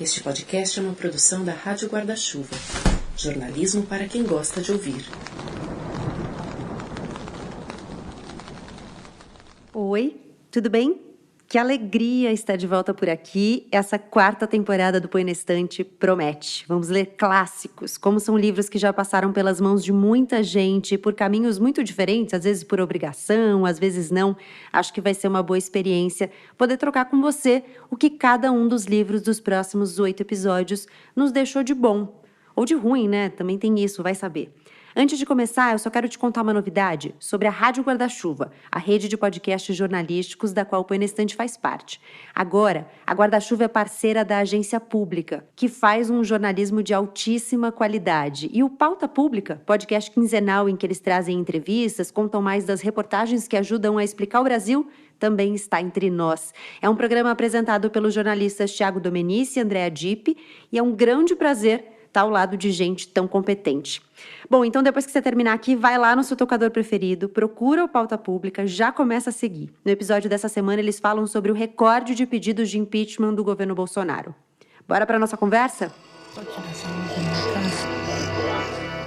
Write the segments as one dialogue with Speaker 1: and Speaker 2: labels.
Speaker 1: Este podcast é uma produção da Rádio Guarda-Chuva. Jornalismo para quem gosta de ouvir.
Speaker 2: Oi, tudo bem? Que alegria estar de volta por aqui. Essa quarta temporada do Põe na Estante promete. Vamos ler clássicos, como são livros que já passaram pelas mãos de muita gente, por caminhos muito diferentes, às vezes por obrigação, às vezes não. Acho que vai ser uma boa experiência poder trocar com você o que cada um dos livros dos próximos 8 episódios nos deixou de bom. Ou de ruim, né? Também tem isso, vai saber. Antes de começar, eu só quero te contar uma novidade sobre a Rádio Guarda-Chuva, a rede de podcasts jornalísticos da qual o Põe na Estante faz parte. Agora, a Guarda-Chuva é parceira da Agência Pública, que faz um jornalismo de altíssima qualidade. E o Pauta Pública, podcast quinzenal em que eles trazem entrevistas, contam mais das reportagens que ajudam a explicar o Brasil, também está entre nós. É um programa apresentado pelos jornalistas Thiago Domenici e Andréa Dipp, e é um grande prazer estar ao lado de gente tão competente. Bom, então depois que você terminar aqui, vai lá no seu tocador preferido, procura o Pauta Pública, já começa a seguir. No episódio dessa semana, eles falam sobre o recorde de pedidos de impeachment do governo Bolsonaro. Bora para a nossa conversa?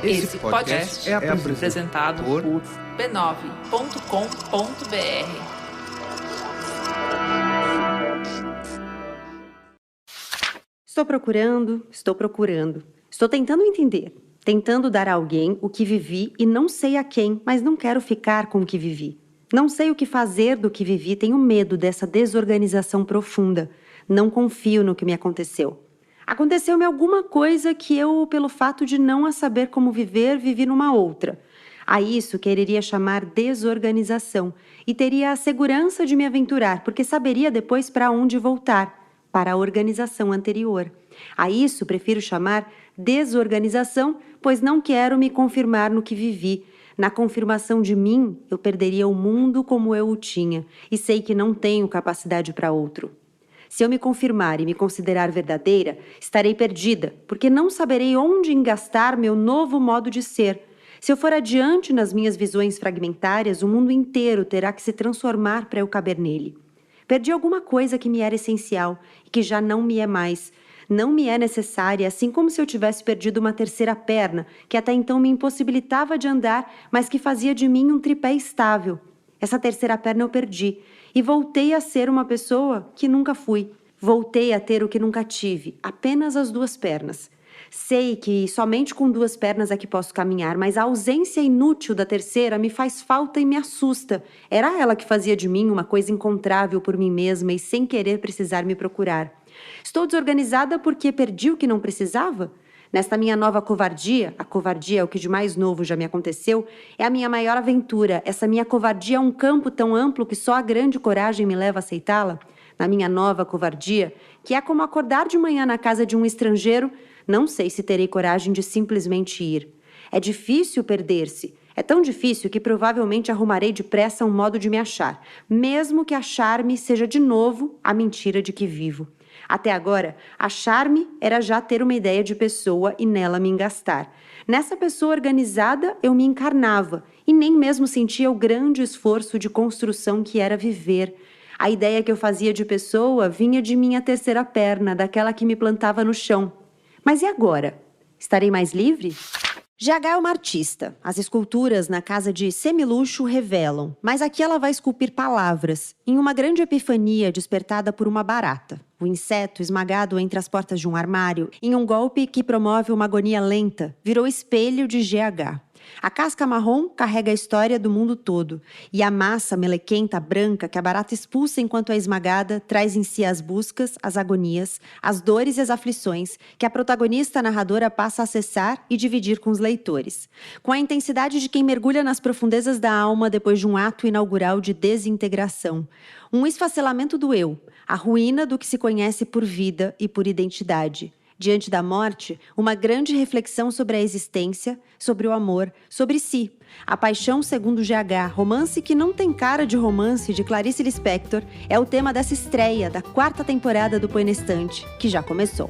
Speaker 3: Esse podcast é apresentado por b9.com.br.
Speaker 2: Estou procurando. Estou tentando entender, tentando dar a alguém o que vivi e não sei a quem, mas não quero ficar com o que vivi. Não sei o que fazer do que vivi, tenho medo dessa desorganização profunda. Não confio no que me aconteceu. Aconteceu-me alguma coisa que eu, pelo fato de não a saber como viver, vivi numa outra. A isso quereria chamar desorganização e teria a segurança de me aventurar, porque saberia depois para onde voltar, para a organização anterior. A isso prefiro chamar desorganização, pois não quero me confirmar no que vivi. Na confirmação de mim, eu perderia o mundo como eu o tinha, e sei que não tenho capacidade para outro. Se eu me confirmar e me considerar verdadeira, estarei perdida, porque não saberei onde engastar meu novo modo de ser. Se eu for adiante nas minhas visões fragmentárias, o mundo inteiro terá que se transformar para eu caber nele. Perdi alguma coisa que me era essencial e que já não me é mais. Não me é necessária, assim como se eu tivesse perdido uma terceira perna, que até então me impossibilitava de andar, mas que fazia de mim um tripé estável. Essa terceira perna eu perdi e voltei a ser uma pessoa que nunca fui. Voltei a ter o que nunca tive, apenas as 2 pernas. Sei que somente com 2 pernas é que posso caminhar, mas a ausência inútil da terceira me faz falta e me assusta. Era ela que fazia de mim uma coisa incontrável por mim mesma e sem querer precisar me procurar. Estou desorganizada porque perdi o que não precisava? Nesta minha nova covardia, a covardia é o que de mais novo já me aconteceu, é a minha maior aventura. Essa minha covardia é um campo tão amplo que só a grande coragem me leva a aceitá-la. Na minha nova covardia, que é como acordar de manhã na casa de um estrangeiro, não sei se terei coragem de simplesmente ir. É difícil perder-se. É tão difícil que provavelmente arrumarei depressa um modo de me achar, mesmo que achar-me seja de novo a mentira de que vivo. Até agora, achar-me era já ter uma ideia de pessoa e nela me engastar. Nessa pessoa organizada, eu me encarnava e nem mesmo sentia o grande esforço de construção que era viver. A ideia que eu fazia de pessoa vinha de minha terceira perna, daquela que me plantava no chão. Mas e agora? Estarei mais livre? GH é uma artista. As esculturas na casa de semiluxo revelam, mas aqui ela vai esculpir palavras, em uma grande epifania despertada por uma barata. O inseto, esmagado entre as portas de um armário, em um golpe que promove uma agonia lenta, virou espelho de GH. A casca marrom carrega a história do mundo todo, e a massa melequenta branca que a barata expulsa enquanto é esmagada traz em si as buscas, as agonias, as dores e as aflições que a protagonista narradora passa a acessar e dividir com os leitores. Com a intensidade de quem mergulha nas profundezas da alma depois de um ato inaugural de desintegração. Um esfacelamento do eu, a ruína do que se conhece por vida e por identidade. Diante da morte, uma grande reflexão sobre a existência, sobre o amor, sobre si. A Paixão segundo GH, romance que não tem cara de romance, de Clarice Lispector, é o tema dessa estreia da 4ª temporada do Põe na Estante, que já começou.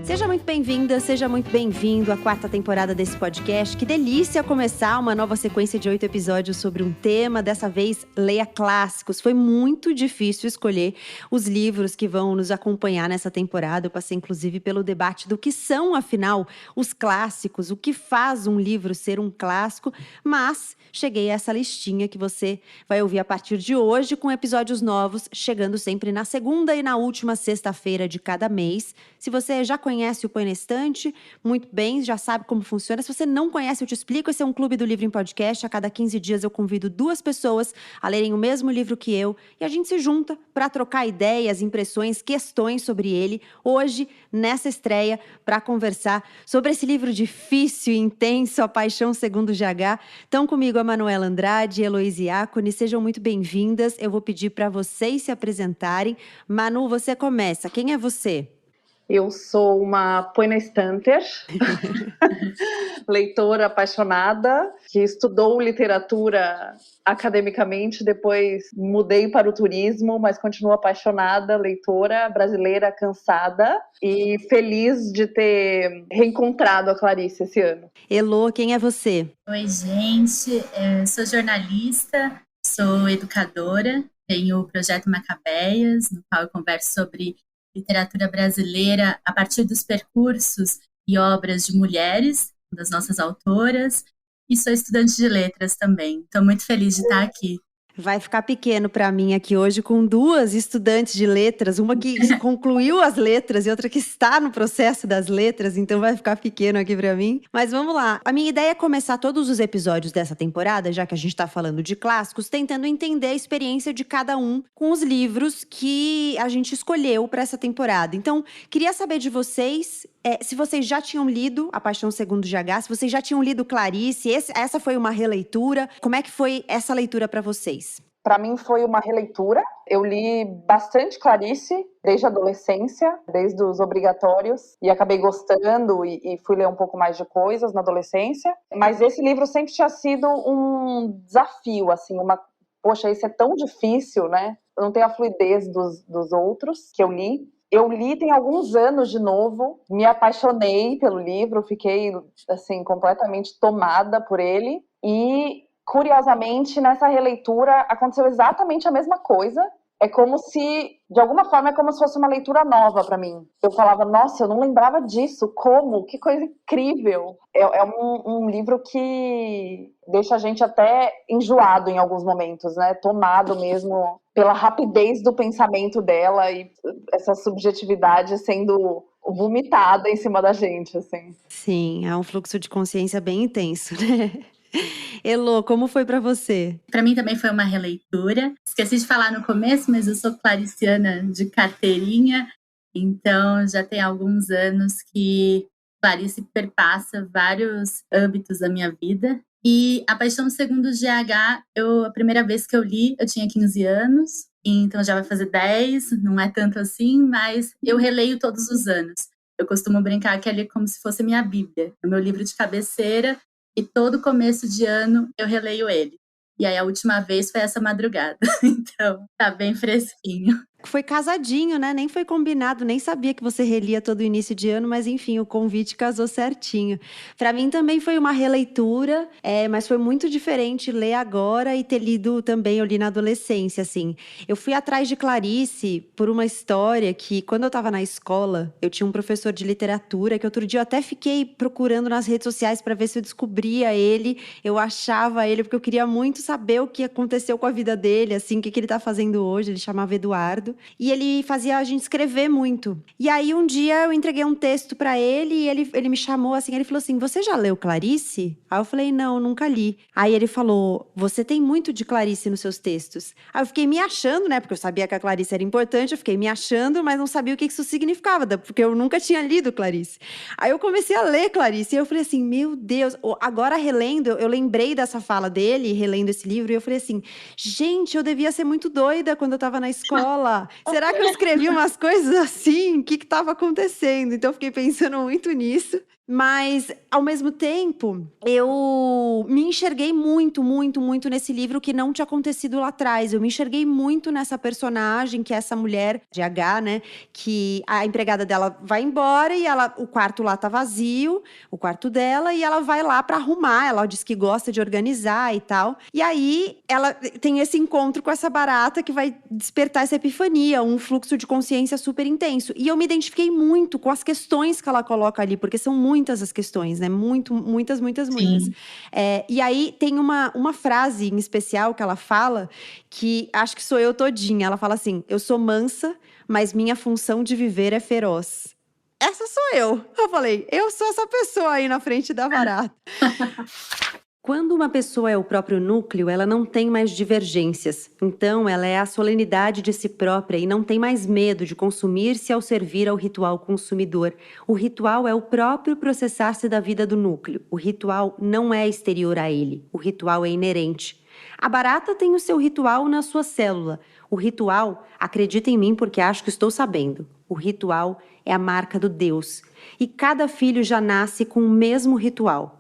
Speaker 2: Seja muito bem-vindo bem-vinda, seja muito bem-vindo à 4ª temporada desse podcast. Que delícia começar uma nova sequência de 8 episódios sobre um tema. Dessa vez, leia clássicos. Foi muito difícil escolher os livros que vão nos acompanhar nessa temporada. Eu passei, inclusive, pelo debate do que são, afinal, os clássicos, o que faz um livro ser um clássico, mas cheguei a essa listinha que você vai ouvir a partir de hoje, com episódios novos, chegando sempre na segunda e na última sexta-feira de cada mês. Se você já conhece o Põe na Estante, muito bem, já sabe como funciona. Se você não conhece, eu te explico. Esse é um clube do livro em podcast. A cada 15 dias eu convido 2 pessoas a lerem o mesmo livro que eu e a gente se junta para trocar ideias, impressões, questões sobre ele. Hoje, nessa estreia, para conversar sobre esse livro difícil e intenso, A Paixão Segundo GH. Estão comigo a Manuela Andrade e Heloísa Iaconi. Sejam muito bem-vindas. Eu vou pedir para vocês se apresentarem. Manu, você começa. Quem é você?
Speaker 4: Eu sou uma Põe na Estanter, leitora apaixonada, que estudou literatura academicamente, depois mudei para o turismo, mas continuo apaixonada, leitora brasileira, cansada e feliz de ter reencontrado a Clarice esse ano.
Speaker 2: Elô, quem é você?
Speaker 5: Oi, gente, sou jornalista, sou educadora, tenho o Projeto Macabeias, no qual eu converso sobre literatura brasileira a partir dos percursos e obras de mulheres, das nossas autoras, e sou estudante de letras também. Estou muito feliz de estar aqui.
Speaker 2: Vai ficar pequeno para mim aqui hoje com 2 estudantes de letras, uma que concluiu as letras e outra que está no processo das letras, então vai ficar pequeno aqui para mim. Mas vamos lá. A minha ideia é começar todos os episódios dessa temporada, já que a gente está falando de clássicos, tentando entender a experiência de cada um com os livros que a gente escolheu para essa temporada. Então, queria saber de vocês se vocês já tinham lido A Paixão Segundo GH, se vocês já tinham lido Clarice, essa foi uma releitura. Como é que foi essa leitura para vocês?
Speaker 4: Para mim foi uma releitura. Eu li bastante Clarice desde a adolescência, desde os obrigatórios, e acabei gostando e fui ler um pouco mais de coisas na adolescência. Mas esse livro sempre tinha sido um desafio, assim, poxa, esse é tão difícil, né? Eu não tenho a fluidez dos outros que eu li. Eu li tem alguns anos de novo, me apaixonei pelo livro, fiquei assim, completamente tomada por ele e, curiosamente, nessa releitura aconteceu exatamente a mesma coisa. É como se, de alguma forma, é como se fosse uma leitura nova para mim. Eu falava, nossa, eu não lembrava disso, como? Que coisa incrível! É um livro que deixa a gente até enjoado em alguns momentos, né? Tomado mesmo pela rapidez do pensamento dela e essa subjetividade sendo vomitada em cima da gente, assim.
Speaker 2: Sim, é um fluxo de consciência bem intenso, né? Elô, como foi para você?
Speaker 5: Para mim também foi uma releitura. Esqueci de falar no começo, mas eu sou clariciana de carteirinha, então já tem alguns anos que Clarice perpassa vários âmbitos da minha vida. E A Paixão Segundo GH, a primeira vez que eu li, eu tinha 15 anos, então já vai fazer 10, não é tanto assim, mas eu releio todos os anos. Eu costumo brincar que ele é como se fosse minha Bíblia, é o meu livro de cabeceira, e todo começo de ano eu releio ele. E aí a última vez foi essa madrugada. Então, tá bem fresquinho.
Speaker 2: Foi casadinho, né? Nem foi combinado, nem sabia que você relia todo início de ano, mas enfim, o convite casou certinho. Para mim também foi uma releitura, mas foi muito diferente ler agora e ter lido também, eu li na adolescência, assim. Eu fui atrás de Clarice por uma história que, quando eu tava na escola, eu tinha um professor de literatura que outro dia eu até fiquei procurando nas redes sociais para ver se eu descobria ele, eu achava ele, porque eu queria muito saber o que aconteceu com a vida dele, assim, o que ele tá fazendo hoje. Ele chamava Eduardo. E ele fazia a gente escrever muito. E aí um dia eu entreguei um texto pra ele e ele me chamou assim, ele falou assim, você já leu Clarice? Aí eu falei, não, nunca li. Aí ele falou, você tem muito de Clarice nos seus textos. Aí eu fiquei me achando, né, porque eu sabia que a Clarice era importante, eu fiquei me achando, mas não sabia o que isso significava, porque eu nunca tinha lido Clarice. Aí eu comecei a ler Clarice e eu falei assim, meu Deus, agora relendo, eu lembrei dessa fala dele, relendo esse livro, e eu falei assim, gente, eu devia ser muito doida quando eu tava na escola. Será que eu escrevi umas coisas assim? O que estava acontecendo? Então eu fiquei pensando muito nisso. Mas, ao mesmo tempo, eu me enxerguei muito, muito, muito nesse livro que não tinha acontecido lá atrás. Eu me enxerguei muito nessa personagem, que é essa mulher de H, né? Que a empregada dela vai embora e o quarto lá tá vazio, o quarto dela, e ela vai lá pra arrumar. Ela diz que gosta de organizar e tal. E aí, ela tem esse encontro com essa barata que vai despertar essa epifania, um fluxo de consciência super intenso. E eu me identifiquei muito com as questões que ela coloca ali, porque são muitas as questões, né? Muitas. E aí tem uma frase em especial que ela fala, que acho que sou eu todinha. Ela fala assim: eu sou mansa, mas minha função de viver é feroz. Essa sou eu. Eu falei, eu sou essa pessoa aí na frente da barata. Quando uma pessoa é o próprio núcleo, ela não tem mais divergências. Então, ela é a solenidade de si própria e não tem mais medo de consumir-se ao servir ao ritual consumidor. O ritual é o próprio processar-se da vida do núcleo. O ritual não é exterior a ele. O ritual é inerente. A barata tem o seu ritual na sua célula. O ritual, acredita em mim porque acho que estou sabendo. O ritual é a marca do Deus. E cada filho já nasce com o mesmo ritual.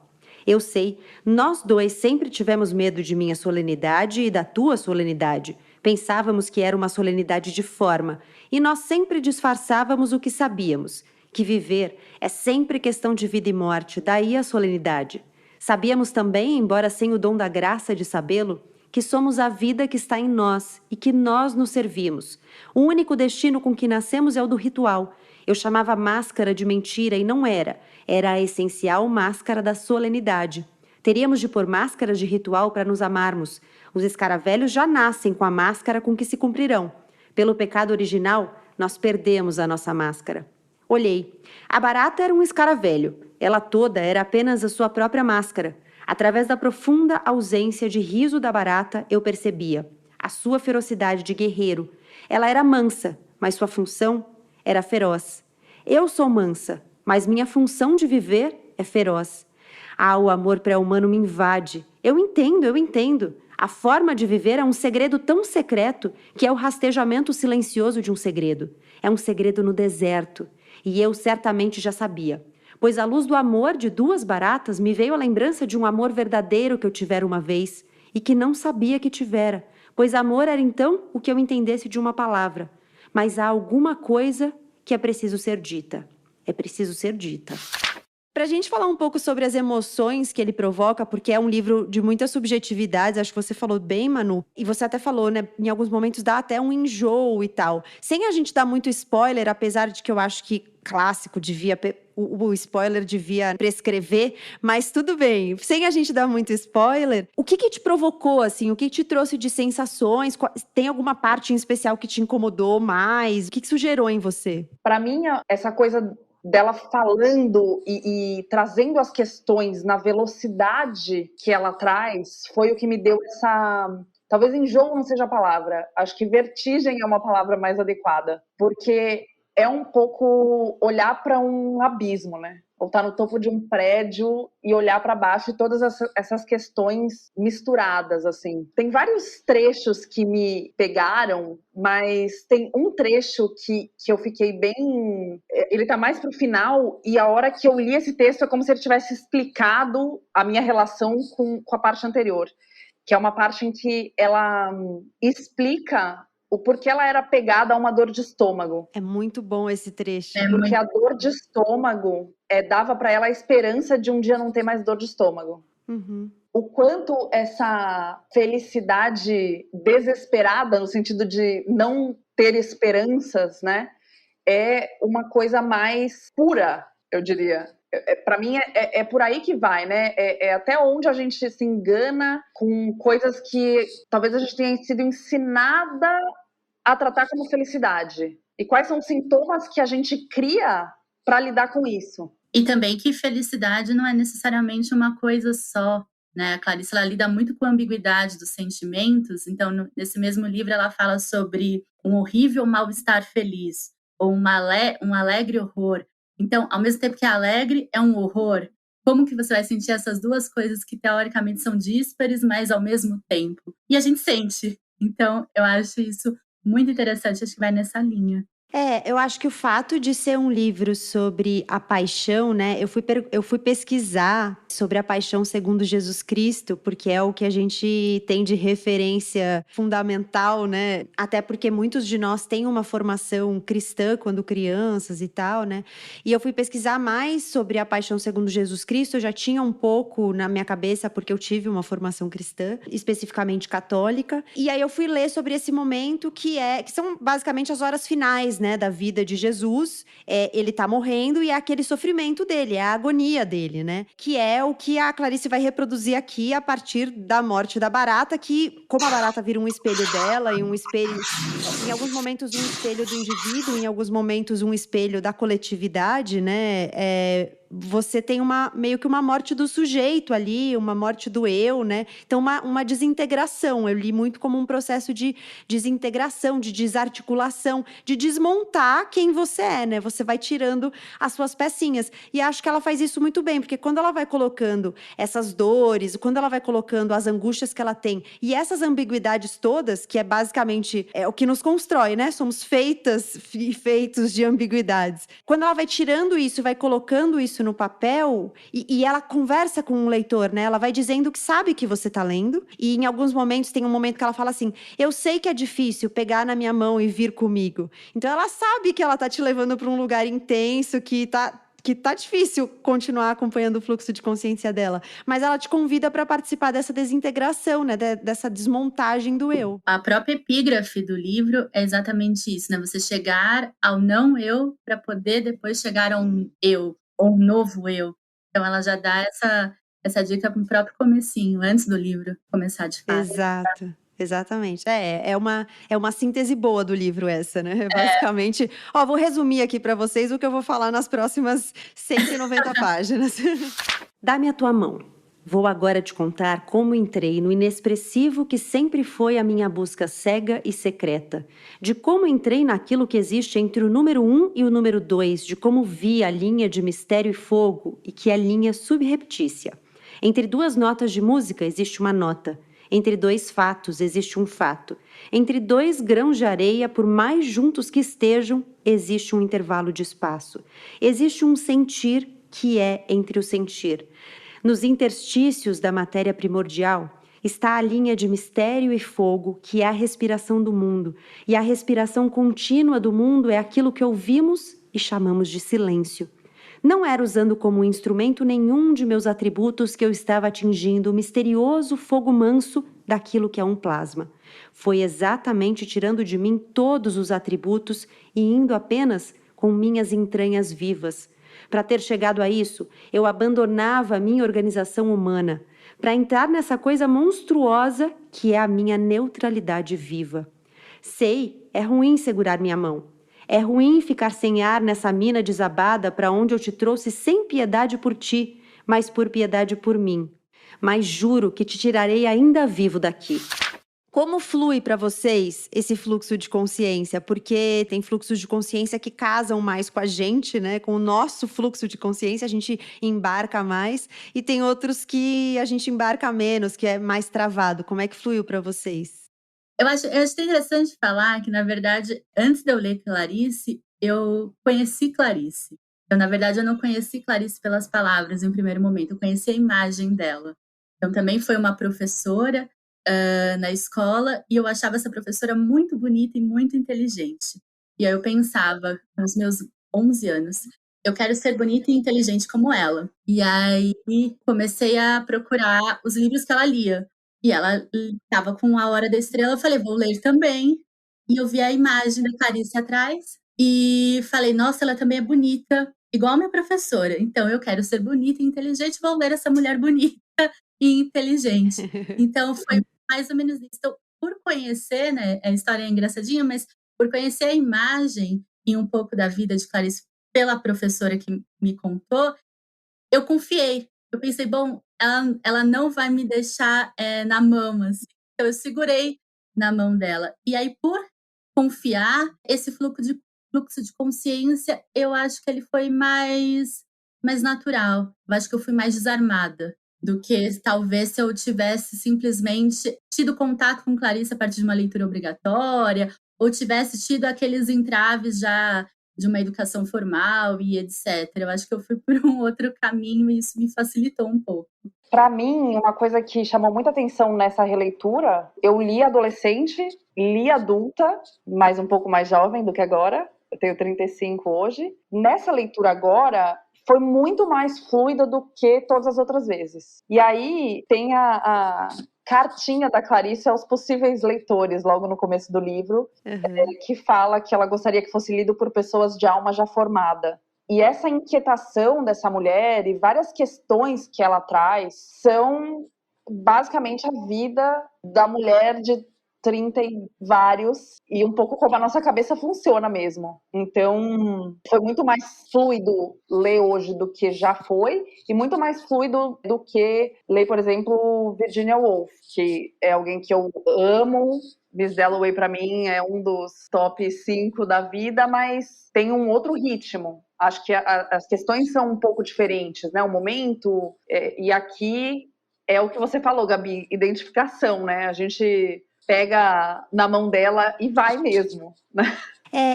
Speaker 2: Eu sei, nós dois sempre tivemos medo de minha solenidade e da tua solenidade. Pensávamos que era uma solenidade de forma, e nós sempre disfarçávamos o que sabíamos, que viver é sempre questão de vida e morte, daí a solenidade. Sabíamos também, embora sem o dom da graça de sabê-lo, que somos a vida que está em nós e que nós nos servimos. O único destino com que nascemos é o do ritual. Eu chamava máscara de mentira e não era. Era a essencial máscara da solenidade. Teríamos de pôr máscaras de ritual para nos amarmos. Os escaravelhos já nascem com a máscara com que se cumprirão. Pelo pecado original, nós perdemos a nossa máscara. Olhei. A barata era um escaravelho. Ela toda era apenas a sua própria máscara. Através da profunda ausência de riso da barata, eu percebia a sua ferocidade de guerreiro. Ela era mansa, mas sua função era feroz. Eu sou mansa, mas minha função de viver é feroz. O amor pré-humano me invade. Eu entendo. A forma de viver é um segredo tão secreto que é o rastejamento silencioso de um segredo. É um segredo no deserto. E eu certamente já sabia. Pois a luz do amor de duas baratas me veio a lembrança de um amor verdadeiro que eu tivera uma vez e que não sabia que tivera, pois amor era então o que eu entendesse de uma palavra. Mas há alguma coisa que é preciso ser dita. É preciso ser dita. Pra gente falar um pouco sobre as emoções que ele provoca, porque é um livro de muitas subjetividades, acho que você falou bem, Manu, e você até falou, né, em alguns momentos dá até um enjoo e tal. Sem a gente dar muito spoiler, apesar de que eu acho que clássico o spoiler devia prescrever, mas tudo bem. Sem a gente dar muito spoiler, o que te provocou, assim? O que te trouxe de sensações? Tem alguma parte em especial que te incomodou mais? O que isso gerou em você?
Speaker 4: Para mim, essa coisa dela falando e trazendo as questões na velocidade que ela traz foi o que me deu essa... Talvez enjoo não seja a palavra. Acho que vertigem é uma palavra mais adequada. Porque é um pouco olhar para um abismo, né? Ou estar no topo de um prédio e olhar para baixo e todas essas questões misturadas, assim. Tem vários trechos que me pegaram, mas tem um trecho que eu fiquei bem... Ele tá mais pro final, e a hora que eu li esse texto é como se ele tivesse explicado a minha relação com a parte anterior, que é uma parte em que ela explica o porquê ela era apegada a uma dor de estômago.
Speaker 2: É muito bom esse trecho.
Speaker 4: Porque a dor de estômago dava para ela a esperança de um dia não ter mais dor de estômago.
Speaker 2: Uhum.
Speaker 4: O quanto essa felicidade desesperada, no sentido de não ter esperanças, né, é uma coisa mais pura, eu diria. Para mim é por aí que vai, né? É até onde a gente se engana com coisas que talvez a gente tenha sido ensinada a tratar como felicidade. E quais são os sintomas que a gente cria para lidar com isso?
Speaker 5: E também que felicidade não é necessariamente uma coisa só, né? A Clarice, ela lida muito com a ambiguidade dos sentimentos. Então, nesse mesmo livro, ela fala sobre um horrível mal-estar feliz ou um alegre horror. Então, ao mesmo tempo que é alegre, é um horror. Como que você vai sentir essas duas coisas que teoricamente são díspares, mas ao mesmo tempo? E a gente sente. Então, eu acho isso muito interessante, acho que vai nessa linha.
Speaker 2: Eu acho que o fato de ser um livro sobre a paixão, né? Eu fui pesquisar sobre a paixão segundo Jesus Cristo, porque é o que a gente tem de referência fundamental, né? Até porque muitos de nós têm uma formação cristã quando crianças e tal, né? E eu fui pesquisar mais sobre a paixão segundo Jesus Cristo. Eu já tinha um pouco na minha cabeça, porque eu tive uma formação cristã, especificamente católica. E aí eu fui ler sobre esse momento que são basicamente as horas finais, né, da vida de Jesus. Ele tá morrendo e é aquele sofrimento dele, é a agonia dele, né? Que é o que a Clarice vai reproduzir aqui a partir da morte da barata, que, como a barata vira um espelho dela e um espelho, em alguns momentos um espelho do indivíduo, em alguns momentos um espelho da coletividade, né? Você tem meio que uma morte do sujeito ali, uma morte do eu, né? Então, uma desintegração. Eu li muito como um processo de desintegração, de desarticulação, de desmontar quem você é, né? Você vai tirando as suas pecinhas. E acho que ela faz isso muito bem, porque quando ela vai colocando essas dores, quando ela vai colocando as angústias que ela tem e essas ambiguidades todas, que é basicamente o que nos constrói, né? Somos feitas e feitos de ambiguidades. Quando ela vai tirando isso, vai colocando isso no papel e ela conversa com o leitor, né? Ela vai dizendo que sabe que você tá lendo e em alguns momentos, tem um momento que ela fala assim, eu sei que é difícil pegar na minha mão e vir comigo. Então ela sabe que ela tá te levando para um lugar intenso, que tá difícil continuar acompanhando o fluxo de consciência dela, mas ela te convida para participar dessa desintegração, né, dessa desmontagem do eu.
Speaker 5: A própria epígrafe do livro é exatamente isso, né? Você chegar ao não eu para poder depois chegar a um eu, ou um novo eu. Então ela já dá essa dica no próprio comecinho, antes do livro começar de fato.
Speaker 2: Exato. Exatamente. É uma síntese boa do livro essa, né? Basicamente, vou resumir aqui para vocês o que eu vou falar nas próximas 190 páginas. Dá-me a tua mão. Vou agora te contar como entrei no inexpressivo que sempre foi a minha busca cega e secreta. De como entrei naquilo que existe entre o número 1 e o número 2, de como vi a linha de mistério e fogo e que é linha subreptícia. Entre duas notas de música existe uma nota. Entre dois fatos existe um fato. Entre dois grãos de areia, por mais juntos que estejam, existe um intervalo de espaço. Existe um sentir que é entre o sentir. Nos interstícios da matéria primordial está a linha de mistério e fogo, que é a respiração do mundo. E a respiração contínua do mundo é aquilo que ouvimos e chamamos de silêncio. Não era usando como instrumento nenhum de meus atributos que eu estava atingindo o misterioso fogo manso daquilo que é um plasma. Foi exatamente tirando de mim todos os atributos e indo apenas com minhas entranhas vivas. Para ter chegado a isso, eu abandonava a minha organização humana, para entrar nessa coisa monstruosa que é a minha neutralidade viva. Sei, é ruim segurar minha mão. É ruim ficar sem ar nessa mina desabada para onde eu te trouxe sem piedade por ti, mas por piedade por mim. Mas juro que te tirarei ainda vivo daqui. Como flui para vocês esse fluxo de consciência? Porque tem fluxos de consciência que casam mais com a gente, né? Com o nosso fluxo de consciência, a gente embarca mais. E tem outros que a gente embarca menos, que é mais travado. Como é que fluiu para vocês?
Speaker 5: Eu acho interessante falar que, na verdade, antes de eu ler Clarice, eu conheci Clarice. Então, na verdade, eu não conheci Clarice pelas palavras em primeiro momento, eu conheci a imagem dela. Então, também foi uma professora na escola e eu achava essa professora muito bonita e muito inteligente. E aí eu pensava, com os meus 11 anos, eu quero ser bonita e inteligente como ela. E aí comecei a procurar os livros que ela lia. E ela estava com A Hora da Estrela, eu falei, vou ler também. E eu vi a imagem da Clarice atrás e falei, nossa, ela também é bonita, igual a minha professora. Então, eu quero ser bonita e inteligente, vou ler essa mulher bonita e inteligente. Então, foi mais ou menos isso. Então, por conhecer, né, a história é engraçadinha, mas por conhecer a imagem e um pouco da vida de Clarice pela professora que me contou, eu confiei. Eu pensei, bom, ela não vai me deixar na mão, assim. Então, eu segurei na mão dela. E aí, por confiar, esse fluxo de consciência, eu acho que ele foi mais natural. Eu acho que eu fui mais desarmada do que talvez se eu tivesse simplesmente tido contato com Clarice a partir de uma leitura obrigatória ou tivesse tido aqueles entraves já de uma educação formal e etc. Eu acho que eu fui por um outro caminho e isso me facilitou um pouco.
Speaker 4: Para mim, uma coisa que chamou muita atenção nessa releitura, eu li adolescente, li adulta, mas um pouco mais jovem do que agora, eu tenho 35 hoje. Nessa leitura agora, foi muito mais fluida do que todas as outras vezes. E aí tem a cartinha da Clarice aos possíveis leitores, logo no começo do livro, que fala que ela gostaria que fosse lido por pessoas de alma já formada. E essa inquietação dessa mulher e várias questões que ela traz são basicamente a vida da mulher de 30 e vários, e um pouco como a nossa cabeça funciona mesmo. Então, foi muito mais fluido ler hoje do que já foi, e muito mais fluido do que ler, por exemplo, Virginia Woolf, que é alguém que eu amo. Miss Dalloway, para mim, é um dos top 5 da vida, mas tem um outro ritmo. Acho que as questões são um pouco diferentes, né? O momento, e aqui é o que você falou, Gabi, identificação, né? A gente pega na mão dela e vai mesmo, né?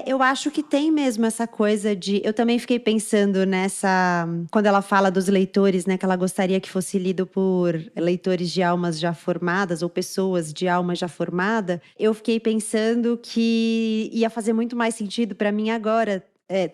Speaker 2: Eu acho que tem mesmo essa coisa de... Eu também fiquei pensando nessa... Quando ela fala dos leitores, né? Que ela gostaria que fosse lido por leitores de almas já formadas ou pessoas de alma já formada. Eu fiquei pensando que ia fazer muito mais sentido para mim agora,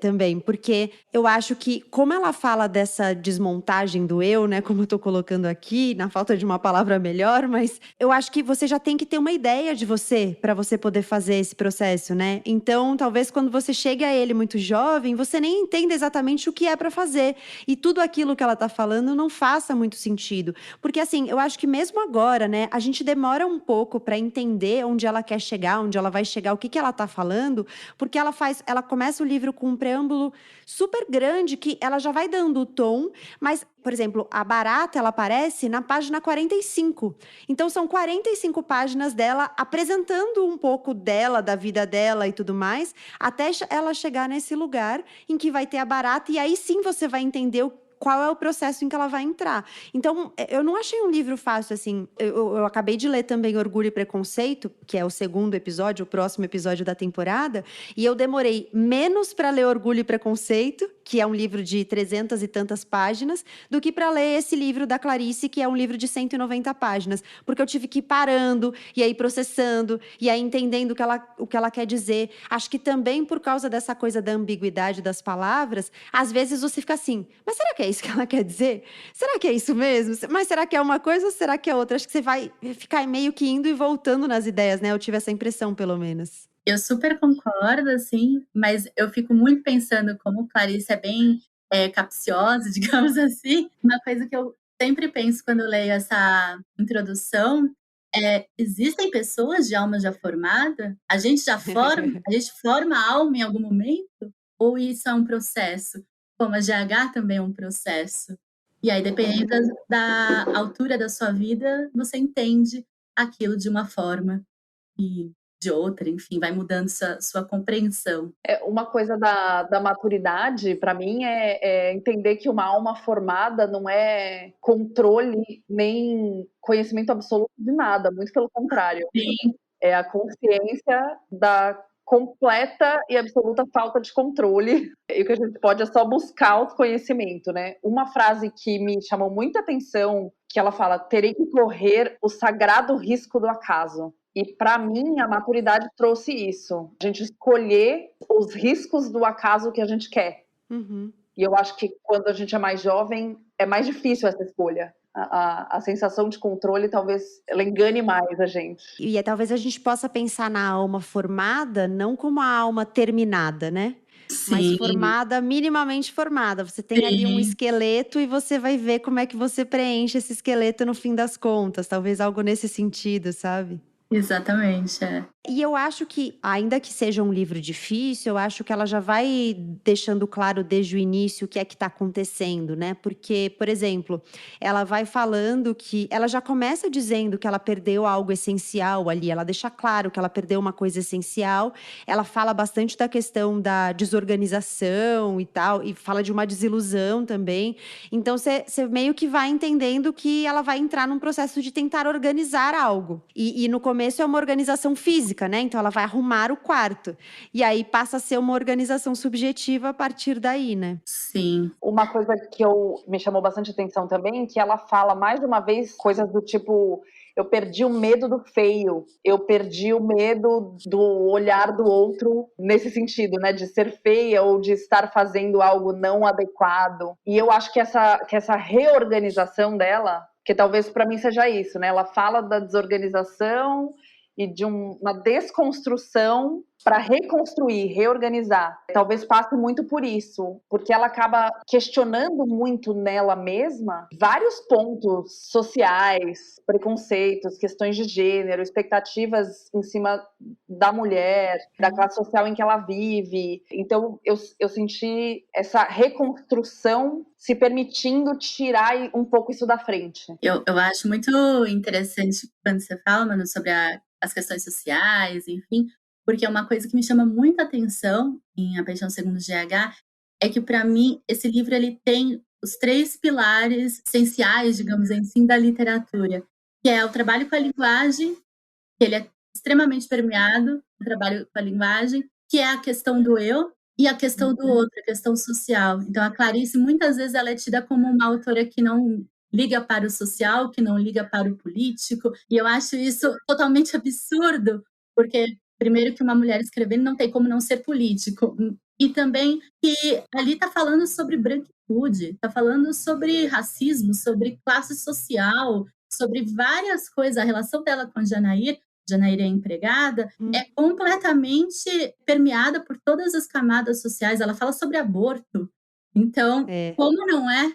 Speaker 2: também, porque eu acho que, como ela fala dessa desmontagem do eu, né, como eu tô colocando aqui, na falta de uma palavra melhor, mas eu acho que você já tem que ter uma ideia de você, para você poder fazer esse processo, né? Então, talvez quando você chega a ele muito jovem, você nem entenda exatamente o que é para fazer, e tudo aquilo que ela tá falando não faça muito sentido, porque assim, eu acho que mesmo agora, né, a gente demora um pouco para entender onde ela quer chegar, onde ela vai chegar, o que ela tá falando, porque ela começa o livro com um preâmbulo super grande que ela já vai dando o tom, mas, por exemplo, a Barata, ela aparece na página 45. Então, são 45 páginas dela apresentando um pouco dela, da vida dela e tudo mais, até ela chegar nesse lugar em que vai ter a Barata, e aí sim você vai entender qual é o processo em que ela vai entrar. Então, eu não achei um livro fácil, assim. Eu acabei de ler também Orgulho e Preconceito, que é o segundo episódio, o próximo episódio da temporada, e eu demorei menos para ler Orgulho e Preconceito, que é um livro de 300 e tantas páginas, do que para ler esse livro da Clarice, que é um livro de 190 páginas, porque eu tive que ir parando, e aí processando, e aí entendendo o que ela quer dizer. Acho que também por causa dessa coisa da ambiguidade das palavras, às vezes você fica assim, mas será que é isso que ela quer dizer? Será que é isso mesmo? Mas será que é uma coisa ou será que é outra? Acho que você vai ficar meio que indo e voltando nas ideias, né? Eu tive essa impressão, pelo menos.
Speaker 5: Eu super concordo, assim, mas eu fico muito pensando como Clarice é bem capciosa, digamos assim. Uma coisa que eu sempre penso quando eu leio essa introdução existem pessoas de alma já formada? A gente forma a alma em algum momento? Ou isso é um processo? Como a GH também é um processo. E aí, dependendo da altura da sua vida, você entende aquilo de uma forma e de outra, enfim, vai mudando sua compreensão.
Speaker 4: Uma coisa da maturidade, para mim, é entender que uma alma formada não é controle nem conhecimento absoluto de nada, muito pelo contrário.
Speaker 5: Sim.
Speaker 4: É a consciência da completa e absoluta falta de controle, e o que a gente pode é só buscar autoconhecimento, né? Uma frase que me chamou muita atenção, que ela fala, terei que correr o sagrado risco do acaso. E para mim, a maturidade trouxe isso. A gente escolher os riscos do acaso que a gente quer.
Speaker 2: Uhum.
Speaker 4: E eu acho que quando a gente é mais jovem, é mais difícil essa escolha. A sensação de controle, talvez, ela engane mais a gente.
Speaker 2: E talvez a gente possa pensar na alma formada, não como a alma terminada, né?
Speaker 5: Sim.
Speaker 2: Mas formada, minimamente formada. Você tem ali um esqueleto e você vai ver como é que você preenche esse esqueleto no fim das contas. Talvez algo nesse sentido, sabe?
Speaker 5: Exatamente,
Speaker 2: E eu acho que, ainda que seja um livro difícil, eu acho que ela já vai deixando claro desde o início o que é que está acontecendo, né? Porque, por exemplo, ela vai falando que... Ela já começa dizendo que ela perdeu algo essencial ali. Ela deixa claro que ela perdeu uma coisa essencial. Ela fala bastante da questão da desorganização e tal. E fala de uma desilusão também. Então, você meio que vai entendendo que ela vai entrar num processo de tentar organizar algo. E no começo é uma organização física, física, né? Então ela vai arrumar o quarto. E aí passa a ser uma organização subjetiva a partir daí, né?
Speaker 5: Sim.
Speaker 4: Uma coisa que me chamou bastante atenção também, que ela fala mais de uma vez coisas do tipo: eu perdi o medo do feio, eu perdi o medo do olhar do outro, nesse sentido, né, de ser feia ou de estar fazendo algo não adequado. E eu acho que essa reorganização dela, que talvez para mim seja isso, né, ela fala da desorganização e de uma desconstrução para reconstruir, reorganizar. Talvez passe muito por isso, porque ela acaba questionando muito nela mesma vários pontos sociais, preconceitos, questões de gênero, expectativas em cima da mulher, da classe social em que ela vive. Então, eu senti essa reconstrução se permitindo tirar um pouco isso da frente.
Speaker 5: Eu acho muito interessante quando você fala, Manu, sobre as questões sociais, enfim, porque uma coisa que me chama muita atenção em A Paixão Segundo GH é que, para mim, esse livro ele tem os 3 pilares essenciais, digamos assim, da literatura, que é o trabalho com a linguagem, que ele é extremamente permeado, o trabalho com a linguagem, que é a questão do eu e a questão do outro, a questão social. Então, a Clarice, muitas vezes, ela é tida como uma autora que não liga para o social, que não liga para o político, e eu acho isso totalmente absurdo, porque, primeiro, que uma mulher escrevendo não tem como não ser político, e também que ali está falando sobre branquitude, está falando sobre racismo, sobre classe social, sobre várias coisas. A relação dela com a Janaíra é empregada, é completamente permeada por todas as camadas sociais. Ela fala sobre aborto. Então, como não é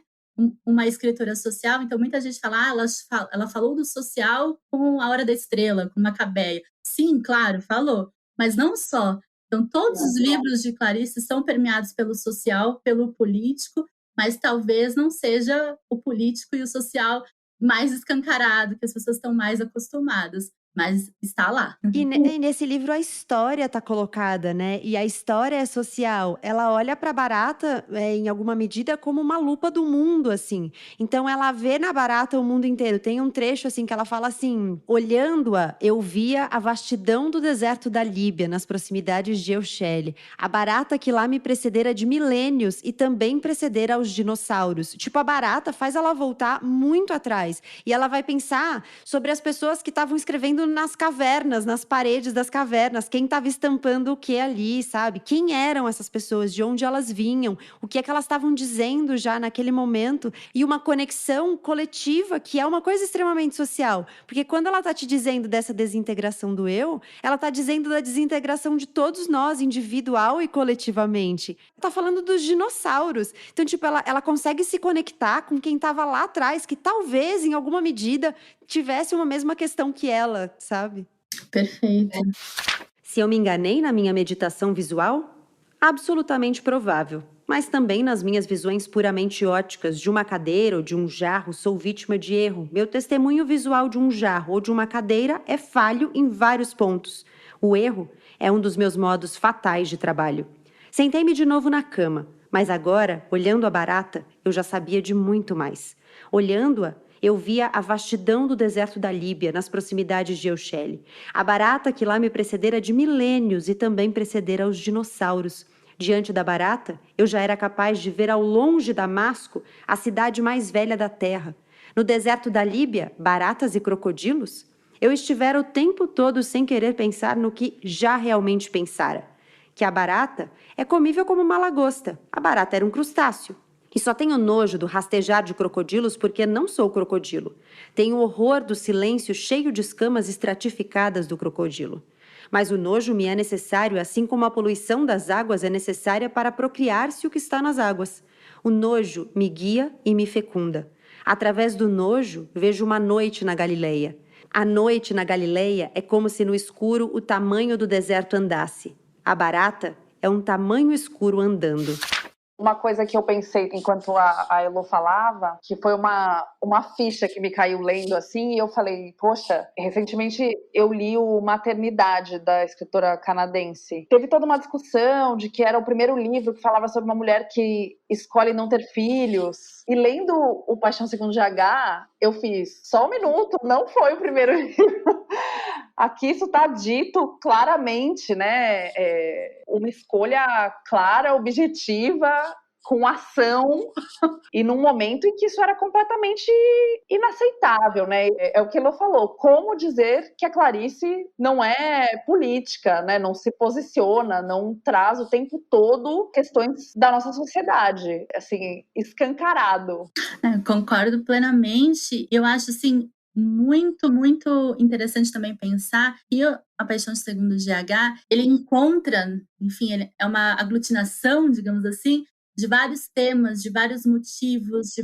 Speaker 5: uma escritora social, então muita gente fala, ela falou do social com A Hora da Estrela, com Macabeia. Sim, claro, falou, mas não só. Então, todos os livros de Clarice são permeados pelo social, pelo político, mas talvez não seja o político e o social mais escancarado, que as pessoas estão mais acostumadas. Mas está lá.
Speaker 2: E nesse livro a história tá colocada, né? E a história é social. Ela olha pra Barata, em alguma medida, como uma lupa do mundo, assim. Então ela vê na Barata o mundo inteiro. Tem um trecho, assim, que ela fala assim: olhando-a, eu via a vastidão do deserto da Líbia, nas proximidades de Euxele. A Barata que lá me precedera de milênios e também precedera aos dinossauros. Tipo, a Barata faz ela voltar muito atrás. E ela vai pensar sobre as pessoas que estavam escrevendo nas cavernas, nas paredes das cavernas, quem estava estampando o que ali, sabe? Quem eram essas pessoas, de onde elas vinham, o que é que elas estavam dizendo já naquele momento, e uma conexão coletiva, que é uma coisa extremamente social, porque quando ela está te dizendo dessa desintegração do eu, ela está dizendo da desintegração de todos nós, individual e coletivamente. Está falando dos dinossauros. Então, tipo, ela consegue se conectar com quem estava lá atrás, que talvez, em alguma medida, tivesse uma mesma questão que ela, sabe?
Speaker 5: Perfeito.
Speaker 2: Se eu me enganei na minha meditação visual? Absolutamente provável. Mas também nas minhas visões puramente óticas de uma cadeira ou de um jarro sou vítima de erro. Meu testemunho visual de um jarro ou de uma cadeira é falho em vários pontos. O erro é um dos meus modos fatais de trabalho. Sentei-me de novo na cama, mas agora, olhando a Barata, eu já sabia de muito mais. Olhando-a, eu via a vastidão do deserto da Líbia, nas proximidades de Euxele. A Barata que lá me precedera de milênios e também precedera aos dinossauros. Diante da Barata, eu já era capaz de ver ao longe Damasco a cidade mais velha da terra. No deserto da Líbia, baratas e crocodilos? Eu estivera o tempo todo sem querer pensar no que já realmente pensara. Que a barata é comível como uma lagosta. A barata era um crustáceo. E só tenho nojo do rastejar de crocodilos porque não sou crocodilo. Tenho horror do silêncio cheio de escamas estratificadas do crocodilo. Mas o nojo me é necessário, assim como a poluição das águas é necessária para procriar-se o que está nas águas. O nojo me guia e me fecunda. Através do nojo, vejo uma noite na Galileia. A noite na Galileia é como se no escuro o tamanho do deserto andasse. A barata é um tamanho escuro andando.
Speaker 4: Uma coisa que eu pensei enquanto a Elo falava, que foi uma ficha que me caiu lendo assim, e eu falei, poxa, recentemente eu li o Maternidade, da escritora canadense. Teve toda uma discussão de que era o primeiro livro que falava sobre uma mulher que escolhe não ter filhos. E lendo o Paixão Segundo GH, eu fiz, só um minuto, não foi o primeiro livro Aqui isso está dito claramente, né? Uma escolha clara, objetiva, com ação, e num momento em que isso era completamente inaceitável, né? É o que Elô falou, como dizer que a Clarice não é política, né? Não se posiciona, não traz o tempo todo questões da nossa sociedade, assim, escancarado.
Speaker 5: Concordo plenamente. Eu acho, assim, muito, muito interessante também pensar que A Paixão de Segundo GH, ele encontra, enfim, ele é uma aglutinação, digamos assim, de vários temas, de vários motivos, de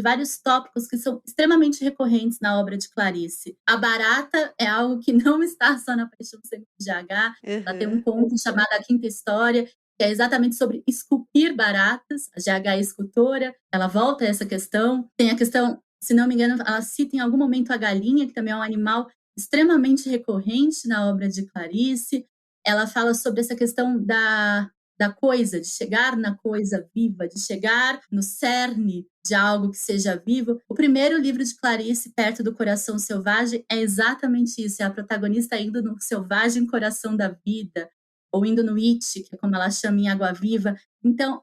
Speaker 5: vários tópicos que são extremamente recorrentes na obra de Clarice. A barata é algo que não está só na Paixão de Segundo GH, ela tem um conto chamado A Quinta História, que é exatamente sobre esculpir baratas. A GH é escultora, ela volta a essa questão. Tem a questão, se não me engano, ela cita em algum momento a galinha, que também é um animal extremamente recorrente na obra de Clarice. Ela fala sobre essa questão da coisa, de chegar na coisa viva, de chegar no cerne de algo que seja vivo. O primeiro livro de Clarice, Perto do Coração Selvagem, é exatamente isso, é a protagonista indo no selvagem coração da vida, ou indo no It, que é como ela chama em Água Viva. Então,